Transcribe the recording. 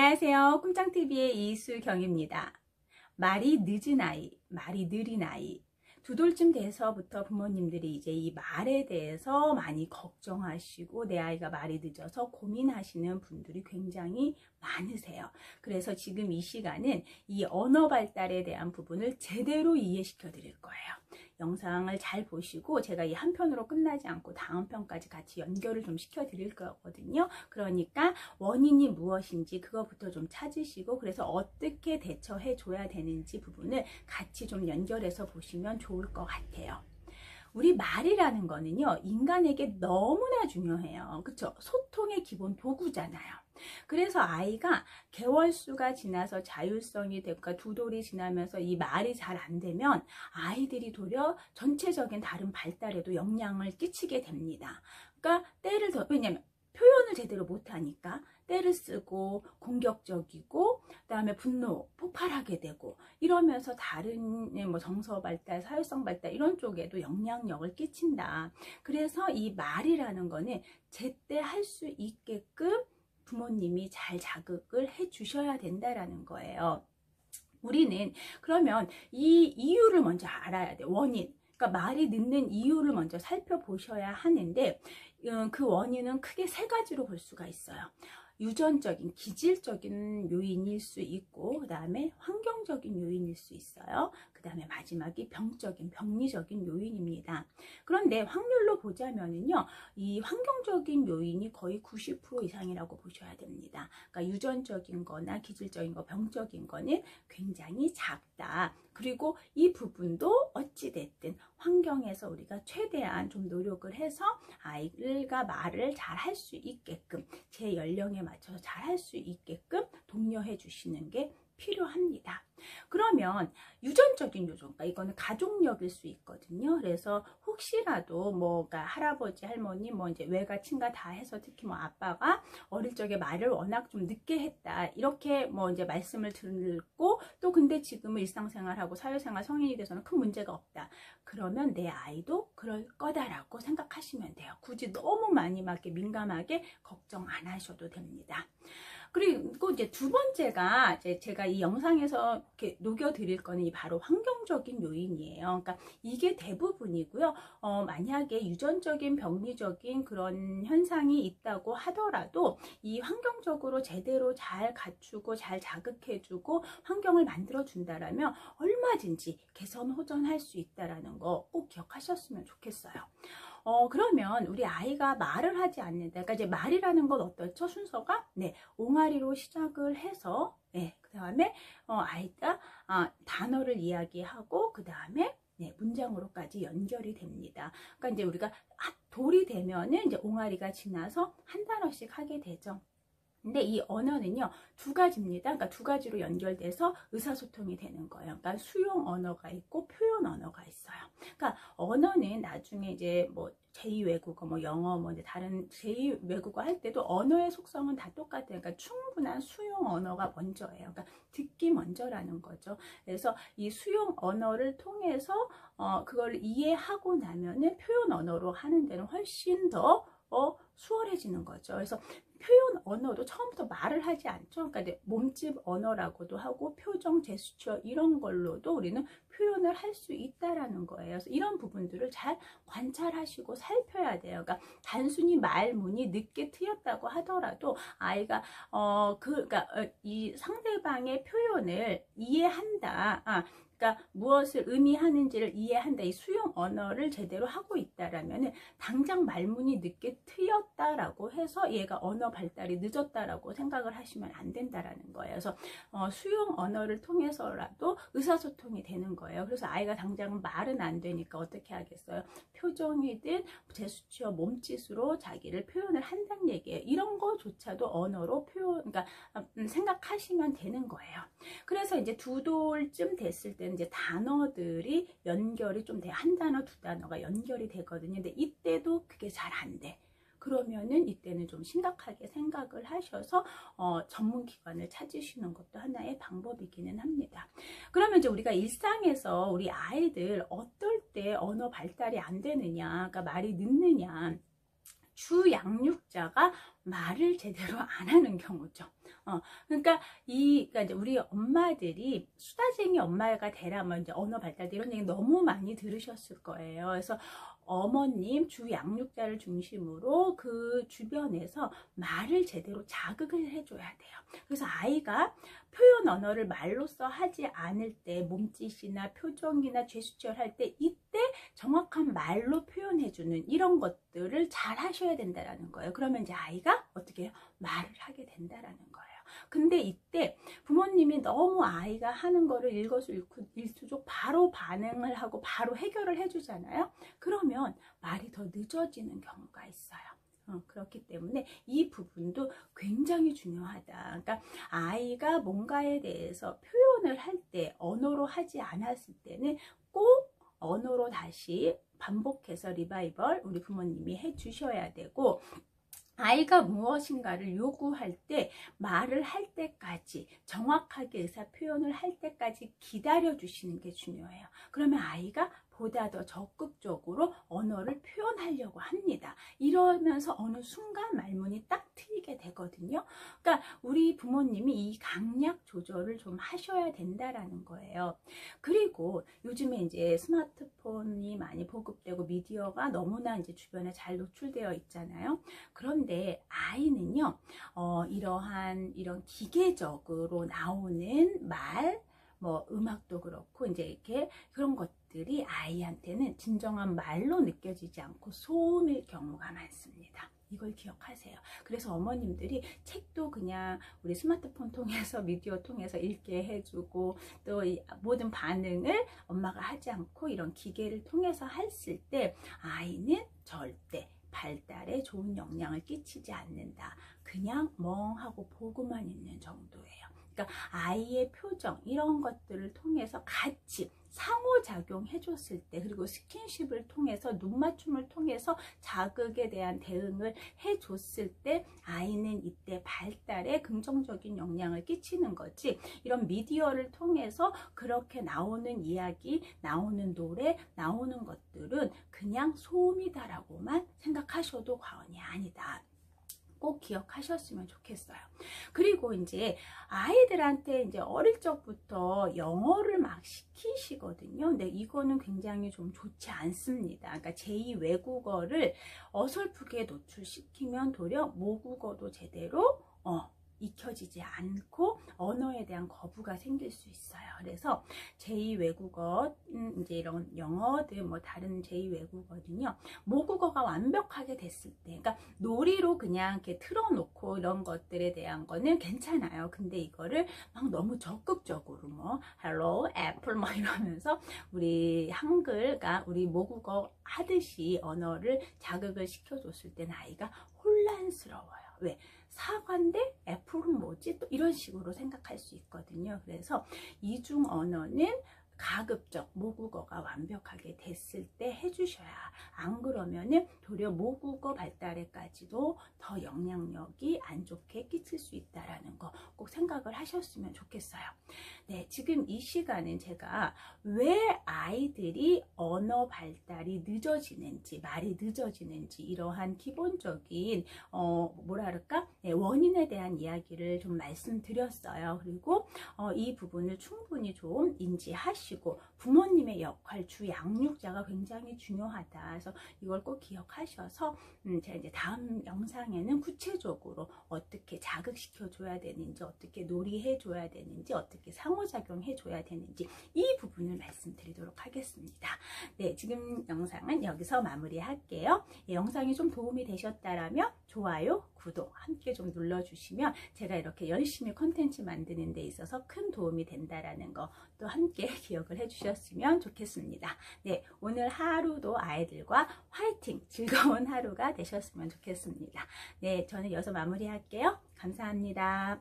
안녕하세요. 꿈짱TV의 이수경입니다. 말이 늦은 아이, 말이 느린 아이. 2돌쯤 돼서부터 부모님들이 이제 이 말에 대해서 많이 걱정하시고 내 아이가 말이 늦어서 고민하시는 분들이 굉장히 많으세요. 그래서 지금 이 시간은 이 언어 발달에 대한 부분을 제대로 이해시켜 드릴 거예요. 영상을 잘 보시고 제가 이 한 편으로 끝나지 않고 다음 편까지 같이 연결을 좀 시켜 드릴 거거든요. 그러니까 원인이 무엇인지 그것부터 좀 찾으시고 그래서 어떻게 대처해 줘야 되는지 부분을 같이 좀 연결해서 보시면 좋을 것 같아요. 우리 말이라는 거는요, 인간에게 너무나 중요해요. 그쵸? 소통의 기본 도구잖아요. 그래서 아이가 개월수가 지나서 자율성이 되고 2돌이 지나면서 이 말이 잘 안 되면 아이들이 도리어 전체적인 다른 발달에도 영향을 끼치게 됩니다. 그러니까 왜냐면 표현을 제대로 못하니까 때를 쓰고 공격적이고 그다음에 분노 폭발하게 되고 이러면서 다른 뭐 정서 발달, 사회성 발달 이런 쪽에도 영향력을 끼친다. 그래서 이 말이라는 거는 제때 할 수 있게끔 부모님이 잘 자극을 해 주셔야 된다라는 거예요. 우리는 그러면 이 이유를 먼저 알아야 돼. 원인. 그러니까 말이 늦는 이유를 먼저 살펴보셔야 하는데 그 원인은 크게 3가지로 볼 수가 있어요. 유전적인, 기질적인 요인일 수 있고 그 다음에 환경적인 요인일 수 있어요. 그 다음에 마지막이 병적인, 병리적인 요인입니다. 그런데 확률로 보자면은요, 이 환경적인 요인이 거의 90% 이상이라고 보셔야 됩니다. 그러니까 유전적인 거나 기질적인 거, 병적인 거는 굉장히 작다. 그리고 이 부분도 어찌됐든 환경에서 우리가 최대한 좀 노력을 해서 아이가 말을 잘 할 수 있게끔 제 연령에 맞춰서 잘 할 수 있게끔 독려해 주시는 게 필요합니다. 그러면 유전적인 요소, 그러니까 이거는 가족력일 수 있거든요. 그래서 혹시라도 뭐가 할아버지, 할머니, 뭐 이제 외가, 친가 다 해서 특히 뭐 아빠가 어릴 적에 말을 워낙 좀 늦게 했다. 이렇게 뭐 이제 말씀을 듣고 또 근데 지금은 일상생활하고 사회생활 성인이 돼서는 큰 문제가 없다. 그러면 내 아이도 그럴 거다라고 생각하시면 돼요. 굳이 너무 많이 막 이렇게 민감하게 걱정 안 하셔도 됩니다. 그리고 이제 2번째가 이제 제가 이 영상에서 이렇게 녹여드릴 거는 바로 환경적인 요인이에요. 그러니까 이게 대부분이고요. 만약에 유전적인 병리적인 그런 현상이 있다고 하더라도 이 환경적으로 제대로 잘 갖추고 잘 자극해주고 환경을 만들어 준다라면 얼마든지 개선 호전할 수 있다라는 거 꼭 기억하셨으면 좋겠어요. 그러면 우리 아이가 말을 하지 않는다. 그러니까 이제 말이라는 건 어떻죠? 순서가 옹알이로 시작을 해서 그 다음에 아이가 단어를 이야기하고 그 다음에 문장으로까지 연결이 됩니다. 그러니까 이제 우리가 돌이 되면은 이제 옹알이가 지나서 한 단어씩 하게 되죠. 근데 이 언어는요 2가지입니다. 그러니까 2가지로 연결돼서 의사소통이 되는 거예요. 그러니까 수용 언어가 있고 표현 언어가 있어요. 그러니까 언어는 나중에 이제 뭐 제2외국어, 뭐 영어, 뭐 이제 다른 제2외국어 할 때도 언어의 속성은 다 똑같아요. 그러니까 충분한 수용 언어가 먼저예요. 그러니까 듣기 먼저라는 거죠. 그래서 이 수용 언어를 통해서 그걸 이해하고 나면은 표현 언어로 하는 데는 훨씬 더 수월해지는 거죠. 그래서 표현 언어도 처음부터 말을 하지 않죠. 그러니까 몸짓 언어라고도 하고 표정, 제스처 이런 걸로도 우리는 표현을 할 수 있다라는 거예요. 그래서 이런 부분들을 잘 관찰하시고 살펴야 돼요. 그러니까 단순히 말문이 늦게 트였다고 하더라도 아이가 그러니까 이 상대방의 표현을 이해한다. 그러니까 무엇을 의미하는지를 이해한다. 이 수용 언어를 제대로 하고 있다라면은 당장 말문이 늦게 트였다라고 해서 얘가 언어 발달이 늦었다라고 생각을 하시면 안 된다라는 거예요. 그래서 수용 언어를 통해서라도 의사소통이 되는 거예요. 그래서 아이가 당장 말은 안 되니까 어떻게 하겠어요? 표정이든 제스처, 몸짓으로 자기를 표현을 한다는 얘기예요. 이런 거조차도 언어로 그러니까 생각하시면 되는 거예요. 그래서 이제 2돌쯤 됐을 때는 이제 단어들이 연결이 좀 돼. 한 단어, 2단어가 연결이 되거든요. 근데 이때도 그게 잘 안 돼. 그러면은 이때는 좀 심각하게 생각을 하셔서 전문기관을 찾으시는 것도 하나의 방법이기는 합니다. 그러면 이제 우리가 일상에서 우리 아이들 어떨 때 언어 발달이 안 되느냐, 그러니까 말이 늦느냐, 주 양육자가 말을 제대로 안 하는 경우죠. 그러니까 그러니까 이제 우리 엄마들이 수다쟁이 엄마가 되라면 이제 언어 발달 이런 얘기 너무 많이 들으셨을 거예요. 그래서 어머님 주 양육자를 중심으로 그 주변에서 말을 제대로 자극을 해줘야 돼요. 그래서 아이가 표현 언어를 말로써 하지 않을 때 몸짓이나 표정이나 제스처를 할 때 이때 정확한 말로 표현해주는 이런 것들을 잘 하셔야 된다는 거예요. 그러면 이제 아이가 어떻게 해요? 말을 하게 된다라는 거예요. 근데 이때 부모님이 너무 아이가 하는 거를 일거수일투족 바로 반응을 하고 바로 해결을 해주잖아요. 그러면 말이 더 늦어지는 경우가 있어요. 그렇기 때문에 이 부분도 굉장히 중요하다. 그러니까 아이가 뭔가에 대해서 표현을 할 때 언어로 하지 않았을 때는 꼭 언어로 다시 반복해서 리바이벌 우리 부모님이 해 주셔야 되고, 아이가 무엇인가를 요구할 때 말을 할 때까지 정확하게 의사 표현을 할 때까지 기다려 주시는 게 중요해요. 그러면 아이가 보다 더 적극적으로 언어를 표현하려고 합니다. 이러면서 어느 순간 말문이 딱 트이게 되거든요. 그러니까 우리 부모님이 이 강약 조절을 좀 하셔야 된다라는 거예요. 그리고 요즘에 이제 스마트폰이 많이 보급되고 미디어가 너무나 이제 주변에 잘 노출되어 있잖아요. 그런데 아이는요, 이런 기계적으로 나오는 말, 뭐 음악도 그렇고 이제 이렇게 그런 것들이 아이한테는 진정한 말로 느껴지지 않고 소음일 경우가 많습니다. 이걸 기억하세요. 그래서 어머님들이 책도 그냥 우리 스마트폰 통해서 미디어 통해서 읽게 해주고 또 이 모든 반응을 엄마가 하지 않고 이런 기계를 통해서 했을 때 아이는 절대 발달에 좋은 영향을 끼치지 않는다. 그냥 멍하고 보고만 있는 정도예요. 그러니까 아이의 표정 이런 것들을 통해서 같이 상호작용해 줬을 때, 그리고 스킨십을 통해서 눈맞춤을 통해서 자극에 대한 대응을 해 줬을 때 아이는 이때 발달에 긍정적인 영향을 끼치는 거지, 이런 미디어를 통해서 그렇게 나오는 이야기, 나오는 노래, 나오는 것들은 그냥 소음이다라고만 생각하셔도 과언이 아니다. 꼭 기억하셨으면 좋겠어요. 그리고 이제 아이들한테 이제 어릴 적부터 영어를 막 시키시거든요. 근데 이거는 굉장히 좀 좋지 않습니다. 그러니까 제2 외국어를 어설프게 노출시키면 도리어 모국어도 제대로 익혀지지 않고 언어에 대한 거부가 생길 수 있어요. 그래서 제2 외국어, 이제 이런 영어든 뭐 다른 제2 외국어는요, 모국어가 완벽하게 됐을 때, 그러니까 놀이로 그냥 이렇게 틀어놓고 이런 것들에 대한 거는 괜찮아요. 근데 이거를 막 너무 적극적으로 뭐 hello, apple 뭐 이러면서 우리 한글과 우리 모국어 하듯이 언어를 자극을 시켜줬을 때는 아이가 혼란스러워요. 왜? 사과인데 애플은 뭐지? 또 이런 식으로 생각할 수 있거든요. 그래서 이중 언어는 가급적 모국어가 완벽하게 됐을 때 해주셔야, 안 그러면은 도리어 모국어 발달에까지도 더 영향력이 안 좋게 끼칠 수 있다라는 거 꼭 생각을 하셨으면 좋겠어요. 네, 지금 이 시간은 제가 왜 아이들이 언어 발달이 늦어지는지, 말이 늦어지는지 이러한 기본적인 뭐랄까 원인에 대한 이야기를 좀 말씀드렸어요. 그리고 이 부분을 충분히 좀 인지하시고 부모님의 역할, 주 양육자가 굉장히 중요하다. 그래서 이걸 꼭 기억하셔서 제가 이제 다음 영상에는 구체적으로 어떻게 자극시켜 줘야 되는지, 어떻게 놀이해 줘야 되는지, 어떻게 상호작용해 줘야 되는지 이 부분을 말씀드리도록 하겠습니다. 네, 지금 영상은 여기서 마무리할게요. 영상이 좀 도움이 되셨다라면 좋아요, 구독 함께 좀 눌러주시면 제가 이렇게 열심히 콘텐츠 만드는 데 있어서 큰 도움이 된다라는 거 또 함께 기억을 해주셨으면 좋겠습니다. 네, 오늘 하루도 아이들과 화이팅! 즐거운 하루가 되셨으면 좋겠습니다. 네, 저는 여기서 마무리할게요. 감사합니다.